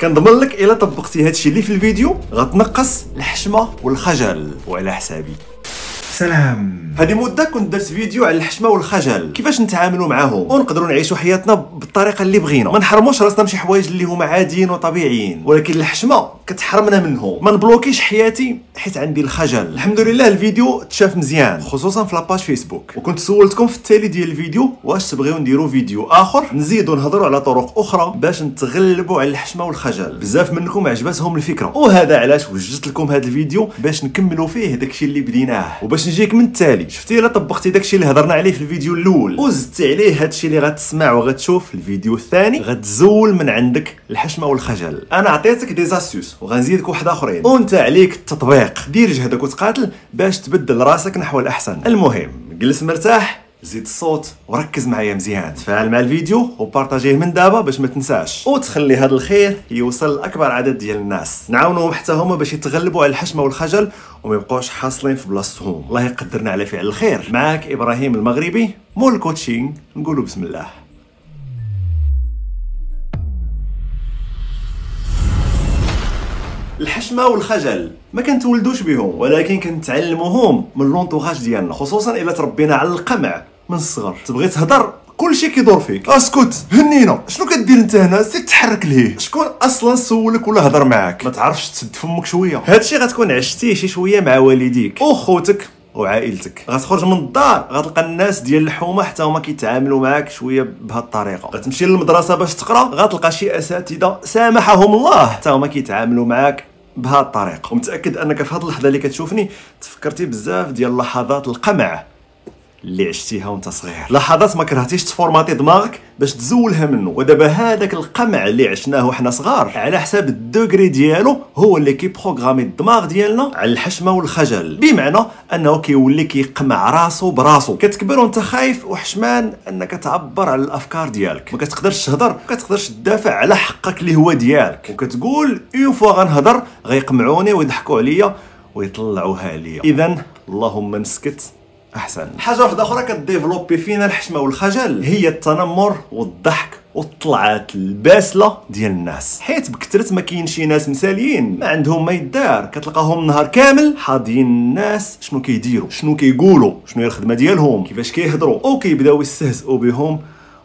كنضمن لك الا طبقتي هادشي اللي في الفيديو غتنقص الحشمه والخجل وعلى حسابي. سلام. هذه مده كنت درت فيديو على الحشمه والخجل، كيفاش نتعاملوا معاهم ونقدروا نعيشوا حياتنا بالطريقه اللي بغينا، ما نحرموش راسنا بشي حوايج اللي هما عاديين وطبيعيين، ولكن الحشمه كتحرمنا منهم. ما نبلوكيش حياتي حيت عندي الخجل. الحمد لله الفيديو تشاف مزيان خصوصا في لاباج فيسبوك، وكنت سولتكم في التالي ديال الفيديو واش تبغيو نديروا فيديو اخر نزيدوا نهضروا على طرق اخرى باش نتغلبوا على الحشمه والخجل. بزاف منكم عجبتهم الفكره، وهذا علاش وجدت لكم هذا الفيديو باش نكملوا فيه داكشي اللي بديناه. وباش نجيك من التالي، شفتي الا طبقتي داكشي اللي هضرنا عليه في الفيديو الاول وزدتي عليه هادشي اللي غتسمع وغتشوف في الفيديو الثاني، غتزول من عندك الحشمه والخجل. انا عطيتك دي زاستوس وغنزيدك واحد اخرين، وانت عليك التطبيق. دير جهدك وتقاتل باش تبدل راسك نحو الاحسن. المهم جلس مرتاح، زيد الصوت وركز معايا مزيان، تفاعل مع الفيديو وبارطاجيه من دابا باش ما تنساش، وتخلي هذا الخير يوصل لاكبر عدد ديال الناس. نعاونوهم حتى هما باش يتغلبوا على الحشمه والخجل وما يبقاوش حاصلين في بلاصتهم. الله يقدرنا على فعل الخير. معاك ابراهيم المغربي مول الكوتشينغ، نقولوا بسم الله. الحشمه والخجل ما كنتولدوش بهم، ولكن كنتعلموهم من لونطوغاج ديالنا، خصوصا الا تربينا على القمع من الصغر. تبغي تهضر كلشي كيدور فيك، اسكت هنينا شنو كدير انت هنا، سير تحرك ليه. شكون اصلا سولك ولا هضر معاك؟ ما تعرفش تسد فمك شويه؟ هادشي غتكون عشتيه شي شويه مع والديك وخوتك وعائلتك. غتخرج من الدار غتلقى الناس ديال الحومه حتى هما كيتعاملوا معاك شويه بهذه الطريقه. غتمشي للمدرسه باش تقرا غتلقى شي اساتذه سامحهم الله حتى هما كيتعاملوا معاك بهذه الطريقه. ومتاكد انك في هذه اللحظه اللي كتشوفني تفكرتي بزاف ديال لحظات القمع اللي عشتيها وانت صغير، لحظات ما كرهتيش تفورماتي دماغك باش تزولها منه. ودابا هذاك القمع اللي عشناه وحنا صغار على حساب الدوغري ديالو هو اللي كيبروغرامي الدماغ ديالنا على الحشمه والخجل، بمعنى انه كيولي كيقمع راسو براسو. كتكبر وانت خايف وحشمان انك تعبر على الافكار ديالك، ما كتقدرش تهضر، ما كتقدرش تدافع على حقك اللي هو ديالك، وكتقول اون فوا غنهضر غيقمعوني ويضحكوا عليا ويطلعوها عليا. اذا اللهم نسكت احسن. حاجه واحده اخرى كديفلوبي فينا الحشمه والخجل هي التنمر والضحك والطلعات الباسله ديال الناس، حيت بكثرت ما كاين شي ناس مثاليين ما عندهم ما يدار، كتلقاهم نهار كامل حاضيين الناس شنو كيديروا، شنو كيقولوا، شنو هي الخدمه ديالهم، كيفاش كيهضروا، او كيبداو يستهزئوا بهم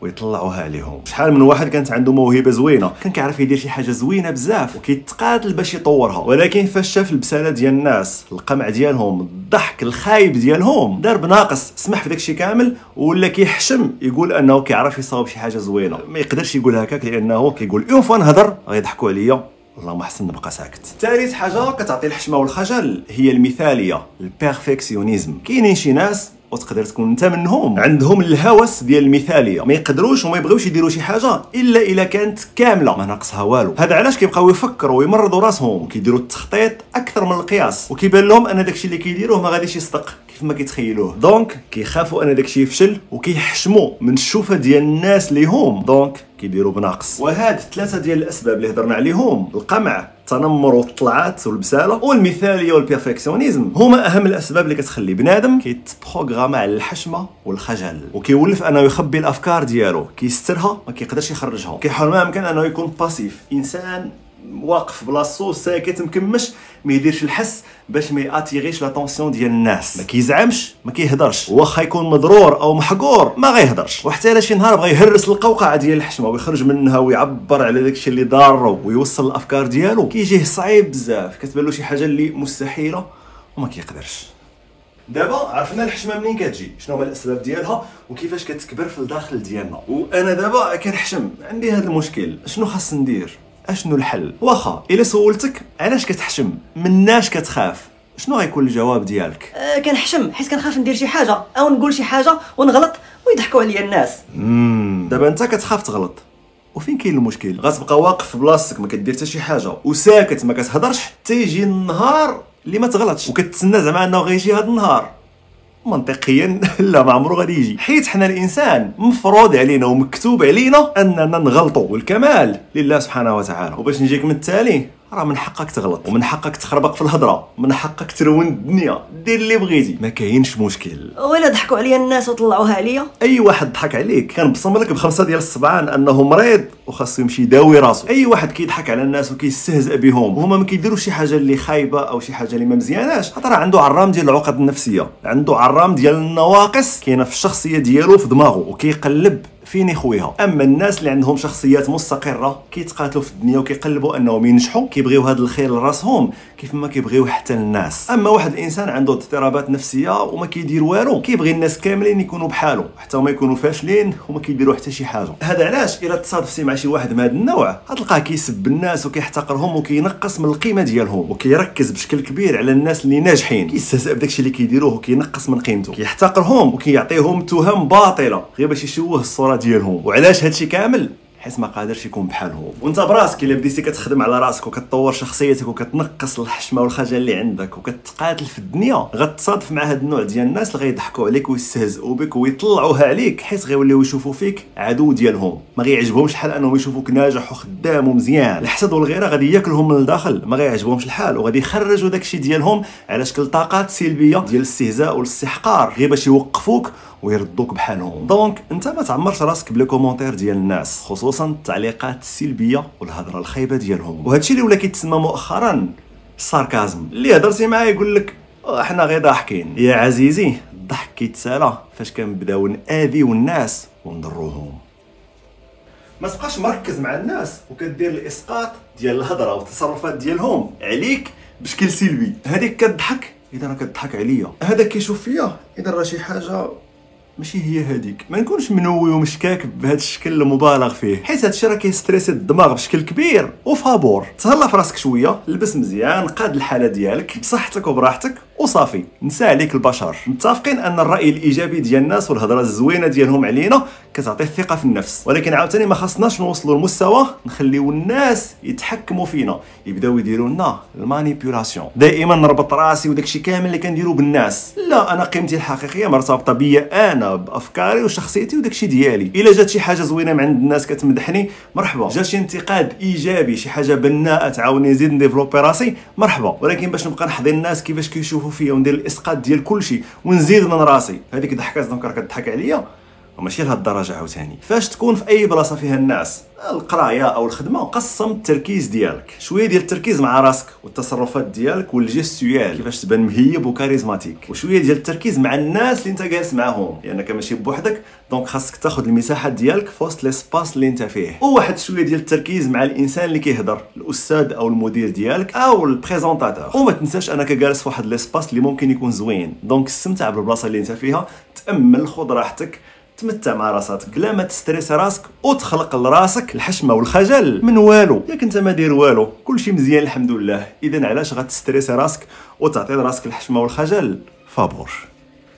ويطلعوها عليهم. شحال من واحد كانت عنده موهبه زوينه، كان كيعرف يدير شي حاجه زوينه بزاف وكيتقاتل باش يطورها، ولكن فاش شاف البساله ديال الناس، القمع ديالهم، الضحك الخايب ديالهم، دار بناقص، سمح في داكشي كامل ولا كيحشم يقول انه كيعرف يصاوب شي حاجه زوينه. ما يقدرش يقول هكاك لانه كيقول اون فوا نهضر غيضحكوا عليا، اللهم احسن نبقى ساكت. ثالث حاجه كتعطي الحشمه والخجل هي المثاليه، البيرفكسيونيزم. كاينين شي ناس وتقدر تكون انت منهم عندهم الهوس ديال المثاليه، ما يقدروش وما يبغيوش يديروا شي حاجه الا كانت كامله ما ناقصها والو. هذا علاش كيبقاو يفكروا ويمرضوا راسهم وكيديروا التخطيط اكثر من القياس، وكيبان لهم ان داكشي اللي كيديروه ما غاديش يصدق كيف ما كيتخيلوه. دونك كيخافوا ان داكشي يفشل وكيحشموا من الشوفه ديال الناس ليهم، دونك كيديروا بناقص. وهاد ثلاثه ديال الاسباب اللي هضرنا عليهم، القمع، التنمر والطلعات والبساله والمثاليه والبيرفكسيونيزم، هما اهم الاسباب اللي كتخلي بنادم كيتبروغراما على الحشمه والخجل، وكيولف انه يخبي الافكار ديالو، كيسترها ما كيقدرش يخرجها، كيحاول ما امكن انه يكون باسيف، انسان واقف بلاصتو ساكت مكمش، ما يديرش الحس باش ما ياتيغيش لاتونسيون ديال الناس، ما كيزعمش، ما كيهضرش، واخا يكون مضرور او محقور ما غيهضرش. وحتى الا شي نهار بغى يهرس القوقعه ديال الحشمه ويخرج منها ويعبر على داكشي اللي ضارو ويوصل الافكار ديالو، كيجيه صعيب بزاف، كتبان له شي حاجه اللي مستحيله وما كيقدرش. دابا عرفنا الحشمه منين كتجي، شنو هما الاسباب ديالها وكيفاش كتكبر في الداخل ديالنا. وانا دابا كنحشم، عندي هذا المشكل، شنو خاص ندير؟ اشنو الحل؟ واخا الا سولتك علاش كتحشم، مناش كتخاف، شنو غيكون الجواب ديالك؟ كنحشم حيت كنخاف ندير شي حاجه او نقول شي حاجه ونغلط ويضحكوا عليا الناس. دابا انت كتخاف تغلط، وفين كاين المشكل؟ غتبقى واقف في بلاصتك ما كدير حتى شي حاجه وساكت ما كتهضرش حتى يجي النهار اللي ما تغلطش، وكتسنى زعما انه غيجي هذا النهار. منطقيا لا، ما عمرو غادي يجي، حيت حنا الانسان مفروض علينا ومكتوب علينا اننا نغلطوا، والكمال لله سبحانه وتعالى. وباش نجيك من التالي راه من حقك تغلط ومن حقك تخربق في الهضره، من حقك ترون الدنيا، دير اللي بغيتي، ما كاينش مشكل. ولا ضحكوا عليا الناس وطلعوها عليا؟ اي واحد ضحك عليك كنبصم لك ب5 ديال الصبعان انه مريض وخاصو يمشي يداوي راسو. اي واحد كيضحك على الناس وكيستهزئ بهم وهما ما كيديروش شي حاجه اللي خايبه او شي حاجه اللي ما مزياناش، راه عنده عرام ديال العقد النفسيه، عنده عرام ديال النواقص كاينه في الشخصيه ديالو في دماغه وكيقلب فين يخويها. اما الناس اللي عندهم شخصيات مستقره كيتقاتلوا في الدنيا وكيقلبوا انهم ينجحوا، كيبغيو هذا الخير لراسهم كيف ما كيبغيو حتى الناس. اما واحد الانسان عنده اضطرابات نفسيه وما كيدير والو، كيبغي الناس كاملين يكونوا بحاله حتى هما يكونوا فاشلين وما كيديروا حتى شي حاجه. هذا علاش الا تصادفتي مع شي واحد من هذا النوع غتلقاه كيسب الناس وكيحتقرهم وكينقص من القيمه ديالهم وكيركز بشكل كبير على الناس اللي ناجحين، كيستهزئ بداكشي اللي كيديروه وكينقص من قيمته، كيحتقرهم وكيعطيهم تهم باطله غير باش يشوه الصوره ديالهم. وعلاش هادشي كامل؟ حيت ما قادرش يكون بحالهم. وانت براسك الا بديتي كتخدم على راسك وكتطور شخصيتك وكتنقص الحشمه والخجل اللي عندك وكتقاتل في الدنيا، غتصادف مع هاد النوع ديال الناس اللي غيضحكوا عليك ويستهزئوا بك ويطلعوها عليك، حيت غيوليو يشوفوا فيك عدو ديالهم، ما غيعجبهمش الحال انهم يشوفوك ناجح وخدام ومزيان. الحسد والغيره غادي ياكلهم من الداخل، ما غيعجبهمش الحال وغادي يخرجوا داكشي ديالهم على شكل طاقات سلبيه ديال الاستهزاء والاستحقار غير باش يوقفوك ويردوك بحالهم. دونك انت ما تعمرش راسك بلي كومونتير ديال الناس، خصوصا التعليقات السلبيه والهضره الخايبه ديالهم. وهادشي اللي ولا كيتسمى مؤخرا الساركازم، اللي هضرتي معاه يقول لك احنا غير ضاحكين. يا عزيزي الضحك كيتسالى فاش كنبداو ناذيو الناس ونضروهم. ما تبقاش مركز مع الناس وكدير الاسقاط ديال الهضره والتصرفات ديالهم عليك بشكل سلبي. هذيك كتضحك اذا راه كتضحك عليا، هذا كيشوف فيا اذا راه شي حاجه ماشي هي هذيك. ما نكونش منوي ومشكاك بهذا الشكل المبالغ فيه، حيت هذا الشيء راه كيستريسي الدماغ بشكل كبير وفابور. تهلا في راسك شويه، لبس مزيان، قاد الحاله ديالك بصحتك وبراحتك وصافي، نسى عليك البشر. متفقين ان الراي الايجابي ديال الناس والهضره الزوينه ديالهم علينا كتعطي الثقه في النفس، ولكن عاوتاني ما خصناش نوصلوا لمستوى نخليو الناس يتحكموا فينا، يبداو يديروا لنا المانيبيولاسيون. دائما نربط راسي وداكشي كامل اللي كنديرو بالناس، لا، انا قيمتي الحقيقيه مرتبطه بيا انا، بافكاري وشخصيتي وداكشي ديالي. الا جات شي حاجه زوينه من عند الناس كتمدحني مرحبا، جات شي انتقاد ايجابي شي حاجه بناءه تعاوني نزيد نديفلوبي راسي مرحبا، ولكن باش نبقى نحضي الناس كيفاش كيشوفوا فيا وندير الاسقاط ديال كلشي ونزيد من راسي، هذيك ضحكات دونك راه كتضحك عليا وماشي لهاد الدرجه. عاوتاني فاش تكون في اي بلاصه فيها الناس، القرايه او الخدمه، قسم التركيز ديالك، شويه ديال التركيز مع راسك والتصرفات ديالك والجيستويال كيفاش تبان مهيب وكاريزماتيك، وشويه ديال التركيز مع الناس اللي انت جالس معاهم لانك ماشي بوحدك، دونك خاصك تاخذ المساحه ديالك في وسط ليسباس اللي انت فيه. وواحد شويه ديال التركيز مع الانسان اللي كيهضر، الاستاذ او المدير ديالك او البريزونطاتور. وما تنساش انك جالس في واحد ليسباس اللي ممكن يكون زوين، دونك استمتع بالبلاصه اللي انت فيها، تامل، خذ راحتك، تمتع مع راسك، لا ما تستريس راسك وتخلق لراسك الحشمه والخجل من والو. ياك انت ما دير والو، كلشي مزيان الحمد لله، اذا علاش غتستريس راسك وتعطي لراسك الحشمه والخجل؟ فابور.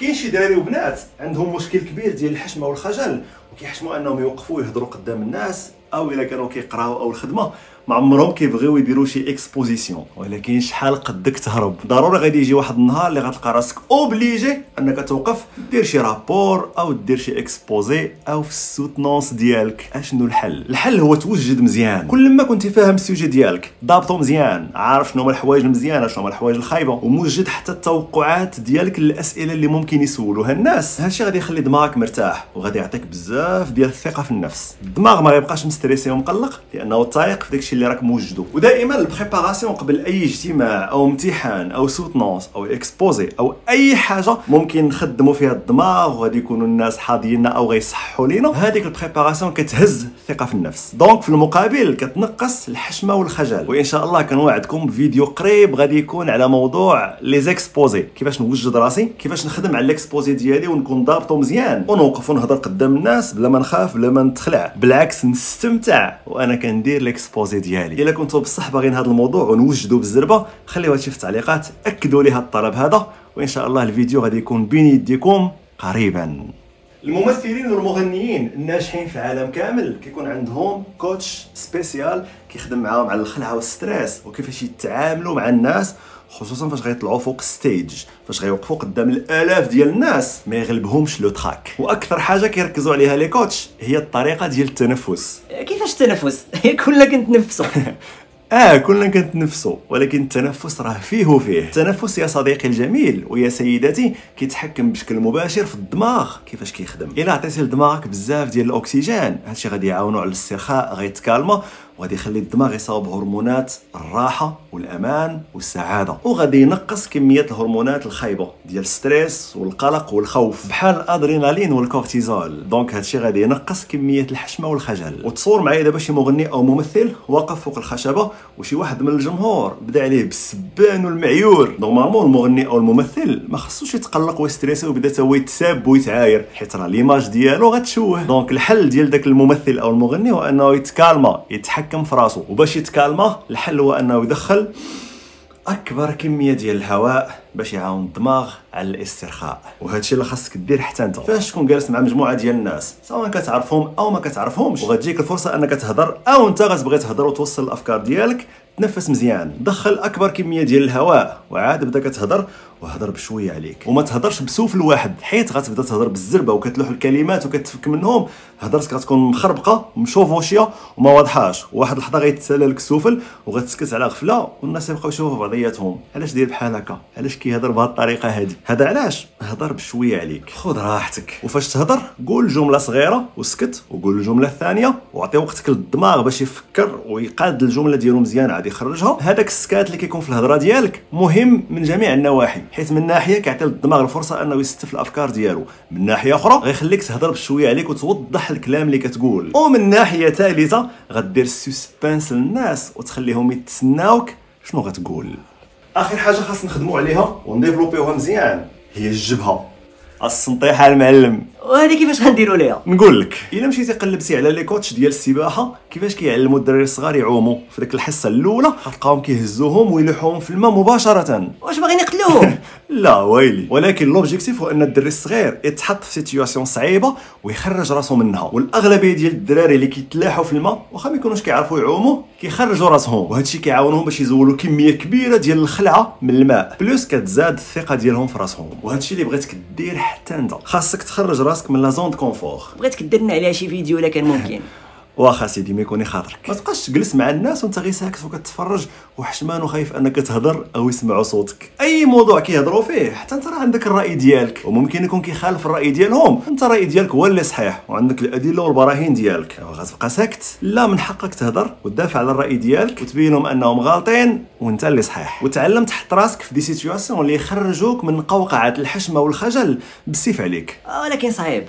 كاين شي دراري وبنات عندهم مشكل كبير ديال الحشمه والخجل وكيحشموا انهم يوقفوا يهضروا قدام الناس، او الا كانوا كيقراو او الخدمه ما عمرهم كيبغيو يديروا شي اكسبوزيسيون. ولكن شحال قدك تهرب، ضروري غادي يجي واحد النهار اللي غتلقى راسك اوبليجي انك توقف دير شي رابور او دير شي اكسبوزي او في السوتنونس ديالك. اشنو الحل؟ الحل هو توجد مزيان. كل ما كنتي فاهم السوجي ديالك، ضابطو مزيان، عارف شنو هما الحوايج المزيانه شنو هما الحوايج الخايبه، وموجد حتى التوقعات ديالك للاسئله اللي ممكن يسولوها الناس، هادشي غادي يخلي دماغك مرتاح وغادي يعطيك بزاف ديال الثقه في النفس. الدماغ ما غيبقاش مستريسي ومقلق لانه تايق في داكشي اللي راك موجدو. ودائما البريباراسيون قبل اي اجتماع او امتحان او سوتنونس او اكسبوزي او اي حاجه ممكن نخدموا فيها الدماغ وغادي يكونوا الناس حاضيين او غيصحوا لينا، هذيك البريباراسيون كتهز الثقه في النفس، دونك في المقابل كتنقص الحشمه والخجل. وان شاء الله كنوعدكم بفيديو قريب غادي يكون على موضوع لي زيكسبوزي، كيفاش نوجد راسي، كيفاش نخدم على الاكسبوزي ديالي ونكون ضابطو مزيان ونوقف ونهضر قدام الناس بلا ما نخاف بلا ما نتخلع، بالعكس نستمتع وانا كندير الاكسبوزي ديالي. الا كنتو بصح باغيين هذا الموضوع ونوجدوا بالزربه، خليوها شي في التعليقات، اكدوا لي هذا الطلب هذا، وان شاء الله الفيديو غادي يكون بين يديكم قريبا. الممثلين والمغنيين الناجحين في العالم كامل كيكون عندهم كوتش سبيسيال كيخدم معاهم على الخلعه والستريس وكيفاش يتعاملوا مع الناس، خصوصا فاش غيطلعوا فوق ستيج، فاش غيوقفوا قدام الالاف ديال الناس ما يغلبهمش لو تراك. واكثر حاجه كيركزوا عليها لي كوتش هي الطريقه ديال التنفس. كيفاش التنفس؟ كلنا كنتنفسوا. كلنا كنتنفسوا، ولكن التنفس راه فيه وفيه. التنفس يا صديقي الجميل ويا سيدتي كيتحكم بشكل مباشر في الدماغ كيفاش كيخدم. الا عطيتي لدماغك بزاف ديال الاكسجين هادشي غادي يعاونو على الاسترخاء، غيتكالما وغادي يخلي الدماغ يصاوب هرمونات الراحه والامان والسعاده، وغادي ينقص كميه الهرمونات الخايبه ديال الستريس والقلق والخوف بحال الادرينالين والكورتيزول. دونك هادشي غادي ينقص كميه الحشمه والخجل. وتصور معايا دابا شي مغني او ممثل واقف فوق الخشبه وشي واحد من الجمهور بدا عليه بالسبان والمعيور. نورمالمون المغني او الممثل ما خصوش يتقلق ويستريسي وبدا تا هو يتساب ويتعاير، حيت راه ليماج ديالو غتشوه. دونك الحل ديال داك الممثل او المغني هو انه يتكالما، يتحكم في راسو. وباش يتكالما الحل هو انه يدخل اكبر كميه ديال الهواء باش يعاون الدماغ على الاسترخاء. وهذا الشيء اللي خاصك دير حتى انت فاش تكون جالس مع مجموعه ديال الناس، سواء كتعرفهم او ما كتعرفهمش، وغتجيك الفرصه انك تهضر او انت غتبغي تهضر وتوصل الافكار ديالك. تنفس مزيان، دخل اكبر كميه ديال الهواء، وعاد بدا كتهضر وهضر بشويه عليك. وما تهضرش بسوفل واحد، حيت غتبدا تهضر بالزربه وكتلوح الكلمات وكتفك منهم، هضرتك غتكون مخربقه مشوفوشيه وما واضحاش. وواحد اللحظه غيتسالى لك السوفل وغتسكت على غفله والناس يبقاو يشوفوا بعضياتهم. علاش داير بحال هكا؟ علاش كيهضر بهذه الطريقه هذه؟ هذا علاش هضر بشويه عليك. خذ راحتك، وفاش تهضر قول جمله صغيره وسكت، وقول الجمله الثانيه وعطي وقتك للدماغ باش يفكر ويقاد الجمله ديالو مزيان عاد يخرجها. هذاك السكات اللي كيكون في الهضره ديالك مهم من جميع النواحي، حيت من ناحيه كيعطي للدماغ الفرصه انه يستف الافكار ديالو، من ناحيه اخرى غيخليك تهضر بشويه عليك وتوضح الكلام اللي كتقول، ومن ناحيه ثالثه غدير السسبانس للناس وتخليهم يتسناوك شنو غتقول. اخر حاجه خاص نخدموا عليها ونديفلوبيوها مزيان هي الجبهه. السنطيحه المعلم. وهذه كيفاش غنديروا ليها؟ نقول لك، الا مشيتي قلبتي على لي كوتش ديال السباحه كيفاش كيعلموا الدراري الصغار يعوموا، في ديك الحصه الاولى غتلقاهم كيهزوهم ويلوحوهم في الماء مباشره. واش باغيين يقتلوهم؟ لا ويلي، ولكن لوبجيكتيف هو ان الدري الصغير يتحط في سيتوياسيون صعيبه ويخرج راسو منها. والاغلبيه ديال الدراري اللي كيتلاحوا في الماء واخا ما يكونوش كيعرفوا يعوموا كيخرجوا راسهم، وهذا الشيء كيعاونهم باش يزولوا كميه كبيره ديال الخلعه من الماء، بلوس كتزاد الثقه ديالهم في راسهم. وهذا الشيء اللي بغيتك دير حتى انت، خاصك تخرج راسك من لا زون دو كونفور. بغيتك دير لنا عليها شي فيديو الا كان ممكن. واخا سيدي ما يكون خاطرك، ما تبقاش تجلس مع الناس وانت غير ساكت وكتفرج وحشمان وخايف انك تهضر او يسمعوا صوتك. اي موضوع كيهضروا فيه حتى انت راه عندك الراي ديالك، وممكن يكون كيخالف الراي ديالهم، انت الراي ديالك هو اللي صحيح وعندك الادله والبراهين ديالك. غتبقى ساكت؟ لا، من حقك تهضر وتدافع على الراي ديالك وتبين لهم انهم غالطين وانت اللي صحيح. وتعلم تحط راسك في دي سيتوياسيون اللي يخرجوك من قوقعه الحشمه والخجل بالسيف عليك. ولكن صعيب.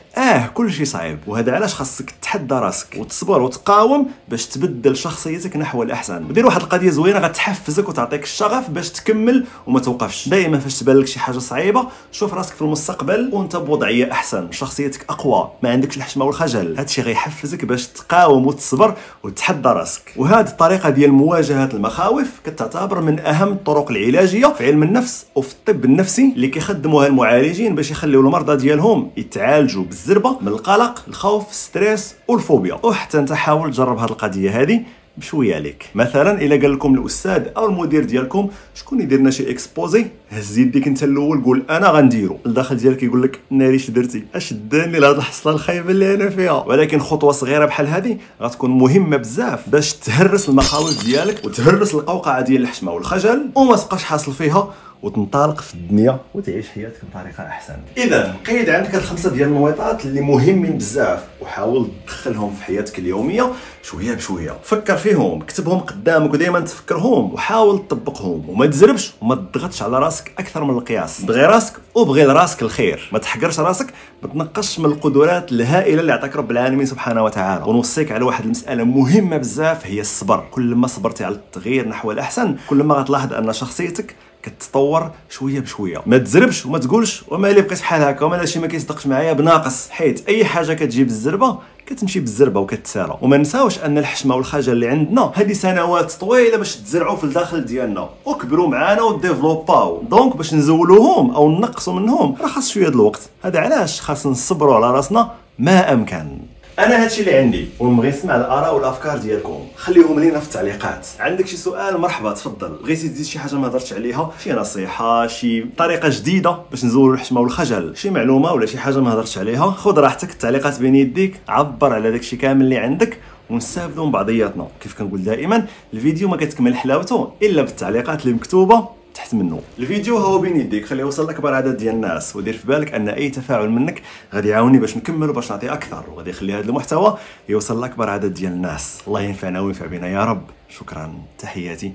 كل شيء صعيب، وهذا علاش خاصك تحدى راسك وتصبر وتقاوم باش تبدل شخصيتك نحو الاحسن. ودير واحد القضيه زوينه غتحفزك وتعطيك الشغف باش تكمل وما توقفش. دائما فاش تبان لك شي حاجه صعيبه شوف راسك في المستقبل وانت بوضعيه احسن، شخصيتك اقوى، ما عندكش الحشمه والخجل. هادشي غيحفزك باش تقاوم وتصبر وتحدى راسك. وهذه الطريقه ديال مواجهه المخاوف كتعتبر من اهم الطرق العلاجيه في علم النفس وفي الطب النفسي اللي كيخدموها المعالجين باش يخليو المرضى ديالهم يتعالجوا بالزربه من القلق، الخوف، الستريس والفوبيا. وحتى انت حاول تجرب هذه القضيه هذه بشويه عليك. مثلا الا قال لكم الاستاذ او المدير ديالكم شكون يدير لنا شي اكسبوزي، هز يديك انت الاول قول انا غنديرو. الداخل ديالك يقول لك ناري اش درتي، اش داني لهاد الحصله الخايبه اللي انا فيها. ولكن خطوه صغيره بحال هذه غتكون مهمه بزاف باش تهرس المخاوف ديالك وتهرس القوقعه ديال الحشمه والخجل وما تبقاش حاصل فيها وتنطلق في الدنيا وتعيش حياتك بطريقه احسن. اذا قيد عندك الخمسه ديال النويطات اللي مهمين بزاف وحاول تدخلهم في حياتك اليوميه شويه بشويه. فكر فيهم، كتبهم قدامك ودائما تفكرهم وحاول تطبقهم، وما تزربش وما تضغطش على راسك اكثر من القياس. بغي راسك وبغي لراسك الخير، ما تحقرش راسك، ما تنقصش من القدرات الهائله اللي عطاك رب العالمين سبحانه وتعالى. ونوصيك على واحد المساله مهمه بزاف هي الصبر. كل ما صبرتي على التغيير نحو الاحسن كل ما غتلاحظ ان شخصيتك كتطور شويه بشويه. ما تزربش وما تقولش وما اللي بقيت بحال هكا وما شي ما كيصدقش معايا بناقص، حيت اي حاجه كتجي بالزربه كتمشي بالزربه وكتسالى. وما نساوش ان الحشمه والخجل اللي عندنا هذه سنوات طويله باش تزرعوا في الداخل ديالنا وكبروا معانا وديفلوباو. دونك باش نزولوهم او نقصوا منهم راه خاص شويه د الوقت. هذا علاش خاص نصبروا على راسنا ما امكن. انا هادشي اللي عندي ونبغي نسمع الاراء والافكار ديالكم، خليهم لينا في التعليقات. عندك شي سؤال مرحبا تفضل، بغيتي تزيد شي حاجه ما هضرتش عليها، شي نصيحه، شي طريقه جديده باش نزولوا الحشمه والخجل، شي معلومه ولا شي حاجه ما هضرتش عليها، خذ راحتك. التعليقات بين يديك، عبر على داكشي كامل اللي عندك ونستافدوا من بعضياتنا. كيف كنقول دائما الفيديو ما كتكمل حلاوته الا بالتعليقات اللي مكتوبه تحت منه. الفيديو هو بين يديك، خليه يوصل لاكبر عدد ديال الناس، ودير في بالك ان اي تفاعل منك غادي يعاوني باش نكمل وباش نعطي اكثر، وغادي يخلي هذا المحتوى يوصل لاكبر عدد ديال الناس. الله ينفعنا وينفع بنا يا رب. شكرا، تحياتي،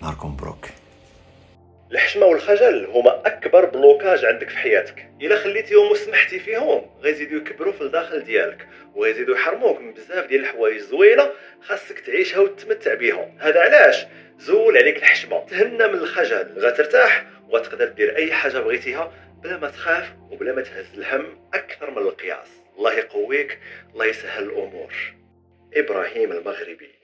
نهاركم مبروك. الحشمه والخجل هما اكبر بلوكاج عندك في حياتك. الا خليتيهم وسمحتي فيهم غيزيدوا يكبروا في الداخل ديالك، وغيزيدوا يحرموك من بزاف ديال الحوايج زوينه خاصك تعيشها وتتمتع بهم. هذا علاش زول عليك الحشمه، تهنى من الخجل، غترتاح وغتقدر دير اي حاجه بغيتيها بلا ما تخاف وبلا ما تهز الهم اكثر من القياس. الله يقويك، الله يسهل الامور. ابراهيم المغربي.